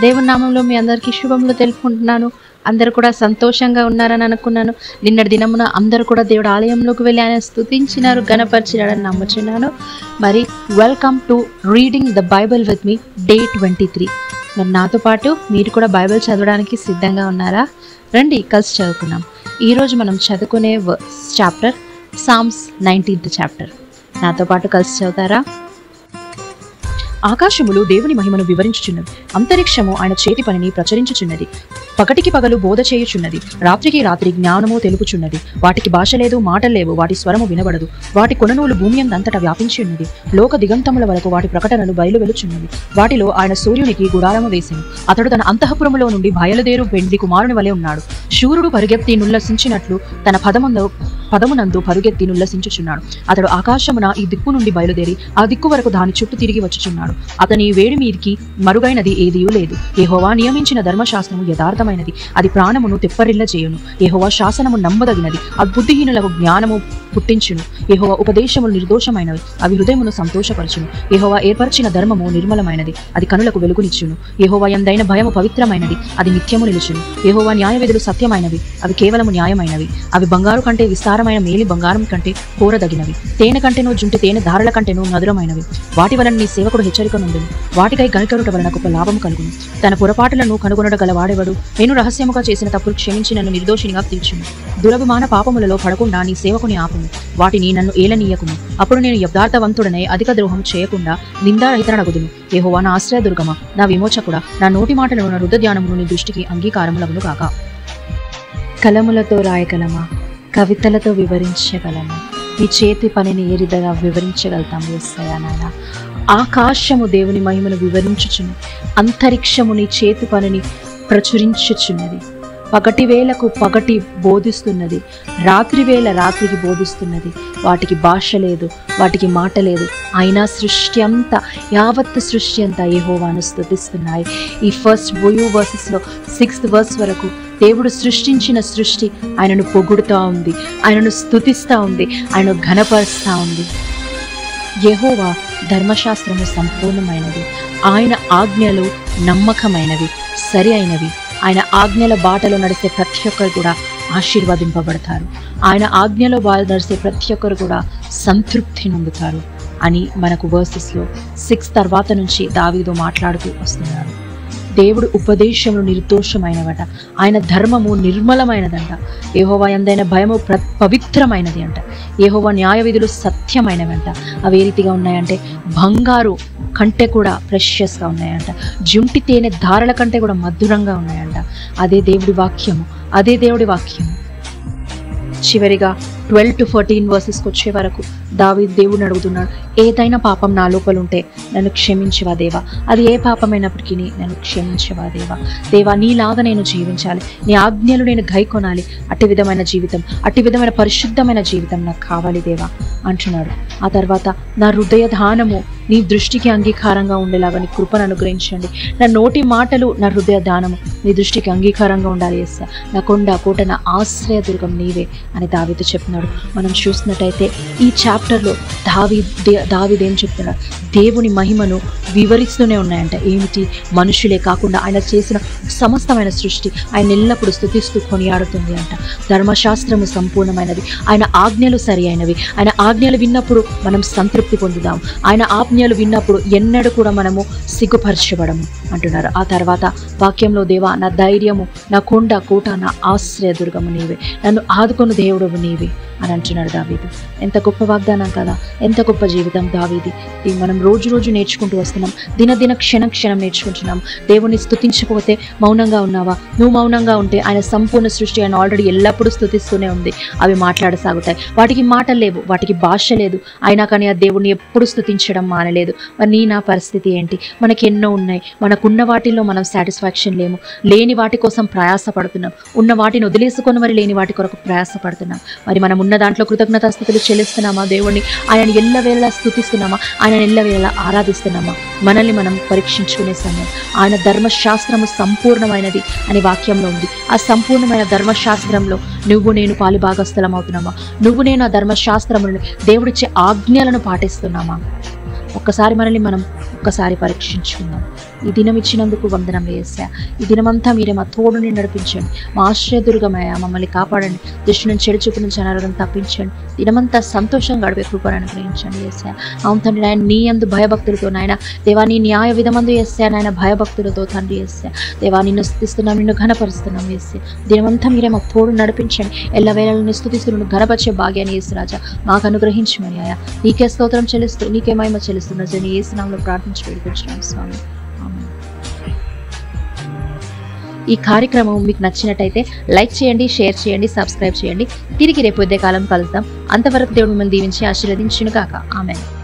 దేవుని నామంలో మీ అందరికీ శుభములు తెలుపుకుంటున్నాను. అందరూ కూడా సంతోషంగా ఉన్నారని అనుకున్నాను. నిన్నటి దినమున అందరూ కూడా దేవుడు ఆలయంలోకి వెళ్ళి ఆయన స్తుతించినారు, గణపరిచినారని నమ్ముచున్నాను. మరి welcome to reading the Bible with me day 23. మరి నాతో పాటు మీరు కూడా బైబిల్ చదవడానికి సిద్ధంగా ఉన్నారా? రండి కలిసి చదువుకున్నాం. ఈరోజు మనం చదువుకునే చాప్టర్ సామ్స్ 19th చాప్టర్. నాతో పాటు కలిసి చదువుతారా? ఆకాశములు దేవుని మహిమను వివరించుచున్నది, అంతరిక్షము ఆయన చేతి పనిని ప్రచురించుచున్నది. పగటికి పగలు బోధ చేయుచున్నది, రాత్రికి రాత్రి జ్ఞానము తెలుపుచున్నది. వాటికి భాష లేదు, మాటలు లేవు, వాటి స్వరము వినబడదు. వాటి కొననూలు భూమి అంతటా వ్యాపించి ఉన్నది. లోక దిగంతముల వరకు వాటి ప్రకటనలు బయలువెలుచున్నది. వాటిలో ఆయన సూర్యునికి గుడారము వేసెను. అతడు తన అంతఃపురములో నుండి బయలుదేరు వెండి కుమారుని వలె ఉన్నాడు. శూరుడు పరుగెత్తి నుల్లసించినట్లు తన పదమునందు పరుగెత్తి నుల్లసించుచున్నాడు. అతడు ఆకాశమున ఈ దిక్కు నుండి బయలుదేరి ఆ దిక్కు వరకు దాని చుట్టూ తిరిగి వచ్చుచున్నాడు. అతని వేడి మీదికి మరుగైనది ఏదియూ లేదు. యెహోవా నియమించిన ధర్మశాస్త్రము యథార్థమైనది, అది ప్రాణమును తెప్పరిల్ల చేయును. యెహోవా శాసనము నమ్మదగినది, అది బుద్ధిహీనులకు జ్ఞానము పుట్టించును. యెహోవా ఉపదేశములు నిర్దోషమైనవి, అవి హృదయమును సంతోషపరచును. యెహోవా ఏర్పరిచిన ధర్మము నిర్మలమైనది, అది కనులకు వెలుగునిచ్చును. యెహోవా యందైన భయము పవిత్రమైనది, అది నిత్యము నిలుచును. యెహోవా న్యాయవిధులు సత్యమైనవి, అవి కేవలము న్యాయమైనవి. అవి బంగారు కంటే విస్తారమైన మేలి బంగారం కంటే కోరదగినవి. తేనె కంటేనూ జుంటి తేనె ధారల కంటేనూ మధురమైనవి. వాటి వలన నీ సేవకుడు హెచ్చరిక నుండును, వాటికై గనుకరుట వలన గొప్ప లాభం కలుగును. తన పొరపాటులను కనుగొనడ గల వాడెవడు? నేను రహస్యముగా చేసిన తప్పులు క్షమించి నన్ను నిర్దోషినిగా తీర్చును. దురభిమాన పాపములలో పడకుండా నీ సేవకుని ఆపును, వాటిని నన్ను ఏలనీయకును. అప్పుడు నేను యథార్థవంతుడనై అధిక ద్రోహం చేయకుండా నిందారహితనగుదును. యెహోవా నా ఆశ్రయదుర్గమా, నా విమోచకుడా, నా నోటి మాటలను నా హృదయ ధ్యానమును నీ దృష్టికి అంగీకారములగును కాక. కలములతో రాయగలమా, కవితలతో వివరించగలమా? నీ చేతి పనిని ఏ విధంగా వివరించగలుగుతాం యేసయ్యా నాయనా? ఆకాశము దేవుని మహిమను వివరించుచున్నది, అంతరిక్షము నీ చేతి పనిని ప్రచురించుచున్నది. పగటి వేళకు పగటి బోధిస్తున్నది, రాత్రి వేళ రాత్రికి బోధిస్తున్నది. వాటికి భాష లేదు, వాటికి మాట లేదు, అయినా సృష్టి అంతా, యావత్ సృష్టి అంతా యెహోవాను స్తుతిస్తున్నాయి. ఈ ఫస్ట్ వర్సెస్లో 6th verse వరకు దేవుడు సృష్టించిన సృష్టి ఆయనను పొగుడుతూ ఉంది, ఆయనను స్తుతిస్తూ ఉంది, ఆయనను ఘనపరుస్తూ ఉంది. యెహోవా ధర్మశాస్త్రము సంపూర్ణమైనది, ఆయన ఆజ్ఞలు నమ్మకమైనవి, సరి అయినవి. ఆయన ఆజ్ఞల బాటలో నడిచే ప్రతి ఒక్కరు కూడా ఆశీర్వదింపబడతారు. ఆయన ఆజ్ఞలో నడిచే ప్రతి ఒక్కరు కూడా సంతృప్తి నొందుతారు అని మనకు వర్సెస్లో 6 తర్వాత నుంచి దావీదు మాట్లాడుతూ వస్తున్నాడు. దేవుడు ఉపదేశములు నిర్దోషమైనవట, ఆయన ధర్మము నిర్మలమైనదంట. యెహోవా యందైన భయము పవిత్రమైనది అంట. యెహోవా న్యాయవిధులు సత్యమైనవంట. అవి ఏ రీతిగా ఉన్నాయంటే బంగారు కంటే కూడా ప్రెషియస్గా ఉన్నాయంట, జుంటి తేనె ధారల కంటే కూడా మధురంగా ఉన్నాయంట. అదే దేవుడి వాక్యము, అదే దేవుడి వాక్యము. చివరిగా 12 to 14 verses వచ్చే వరకు దావీదు దేవుడిని అడుగుతున్నాడు, ఏదైనా పాపం నా లోపల ఉంటే నన్ను క్షమించవా దేవా, అది ఏ పాపమైనప్పటికీ నన్ను క్షమించవా దేవా. దేవా నీలాగా నేను జీవించాలి, నీ ఆజ్ఞలు నేను గైకొనాలి, అట్టి విధమైన జీవితం, అట్టి విధమైన పరిశుద్ధమైన జీవితం నాకు కావాలి దేవా అంటున్నాడు. ఆ తర్వాత నా హృదయ దానము నీ దృష్టికి అంగీకారంగా ఉండేలాగా నీ కృపను అనుగ్రహించండి. నా నోటి మాటలు, నా హృదయ దానము నీ దృష్టికి అంగీకారంగా ఉండాలి యేసయ్యా. నా కొండ కోట, నా ఆశ్రయదుర్గం నీవే అని దావీదు చెప్తున్నాడు. మనం చూసినట్టయితే ఈ చాప్టర్లో దావీదు ఏం చెప్తున్నాడు? దేవుని మహిమను వివరిస్తూనే ఉన్నాయంట. ఏమిటి? మనుషులే కాకుండా ఆయన చేసిన సమస్తమైన సృష్టి ఆయన ఎల్లప్పుడూ స్తుతిస్తూ కొనియాడుతుంది అంట. ధర్మశాస్త్రము సంపూర్ణమైనది, ఆయన ఆజ్ఞలు సరి అయినవి. ఆయన ఆజ్ఞలు విన్నప్పుడు మనం సంతృప్తి పొందుదాం, ఆయన ఆజ్ఞలు విన్నప్పుడు ఎన్నడూ కూడా మనము సిగ్గుపరచబడము అంటున్నారు. ఆ తర్వాత వాక్యంలో దేవా నా ధైర్యము, నా కొండ కోట, నా ఆశ్రయదుర్గము నీవే, నన్ను ఆదుకొను దేవుడవు నీవే అని అంటున్నాడు దావీదు. ఎంత గొప్ప వాగ్దానం కదా, ఎంత గొప్ప జీవితం దావీది. మనం రోజు రోజు నేర్చుకుంటూ వస్తున్నాం, దినదిన క్షణం క్షణం నేర్చుకుంటున్నాం. దేవుని స్తుతించకపోతే మౌనంగా ఉన్నావా? నువ్వు మౌనంగా ఉంటే ఆయన సంపూర్ణ సృష్టి ఆయన ఆల్రెడీ ఎల్లప్పుడూ స్తుతిస్తూనే ఉంది. అవి మాట్లాడసాగుతాయి. వాటికి మాటలు లేవు, వాటికి భాష లేదు, అయినా కానీ ఆ దేవుడిని ఎప్పుడు స్తుతించడం మానలేదు. మరి నా పరిస్థితి ఏంటి? మనకి ఎన్నో ఉన్నాయి, మనకున్న వాటిల్లో మనం సాటిస్ఫాక్షన్ లేము, లేని వాటి కోసం ప్రయాసపడుతున్నాం, ఉన్న వాటిని వదిలేసుకొని మరి లేని వాటి కొరకు ప్రయాసపడుతున్నాం. మరి మనం ఉన్న దాంట్లో కృతజ్ఞతాస్తుతులు చెల్లిస్తున్నామా దేవుణ్ణి? ఆయనని ఎల్లవేళలా స్తుతిస్తున్నామా? ఆయనని ఎల్లవేళలా ఆరాధిస్తున్నామా? మనల్ని మనం పరీక్షించుకునే సమయం. ఆయన ధర్మశాస్త్రము సంపూర్ణమైనది అని వాక్యంలో ఉంది. ఆ సంపూర్ణమైన ధర్మశాస్త్రంలో నువ్వు నేను పాలుభాగస్థలం అవుతున్నామా? నువ్వు నేను ఆ ధర్మశాస్త్రములను, దేవుడిచ్చే ఆజ్ఞలను పాటిస్తున్నామా? ఒక్కసారి మనల్ని మనం ఒక్కసారి పరీక్షించుకుందాం. ఈ దినం ఇచ్చినందుకు వందనం యేసయ్యా. ఈ దినమంతా మీరే మా తోడుని నడిపించండి. మా ఆశ్రయదుర్గమయ్యా, మమ్మల్ని కాపాడండి. దృష్టి నుంచి చెడు చూపు నుంచి అనారోగ్యం తప్పించండి. దినమంతా సంతోషంగా గడిపే కృపను అనుగ్రహించండి యేసయ్యా. అవును తండ్రి, నాయన నీ యందు భయభక్తులతో నాయన దేవా, నీ న్యాయ విధమందు యేసయ్యా నాయన భయభక్తులతో తండ్రి యేసయ్యా దేవా, నిన్ను స్తుతిస్తున్నాం, నిన్ను ఘనపరుస్తున్నాం యేసయ్యా. దినమంతా మీరే మా తోడు నడిపించండి. ఎల్లవేళలను స్తుతిస్తూ నిన్ను ఘనపరిచే భాగ్యాన్ని యేసు రాజా మాకు అనుగ్రహించమని ఆయా. నీకే స్తోత్రం చెల్లిస్తూ నీకే మహిమ చెల్లిస్తున్నా యేసు నామములో ప్రార్థించి వేడుకొంచున్నాం స్వామి. ఆమేన్. ఈ కార్యక్రమం మీకు నచ్చినట్టయితే లైక్ చేయండి, షేర్ చేయండి, సబ్స్క్రైబ్ చేయండి. తిరిగి రేపు ఉదయకాలం కలుద్దాం. అంతవరకు దేవుడు మిమ్మల్ని దీవించి ఆశీర్వదించును గాక. ఆమేన్.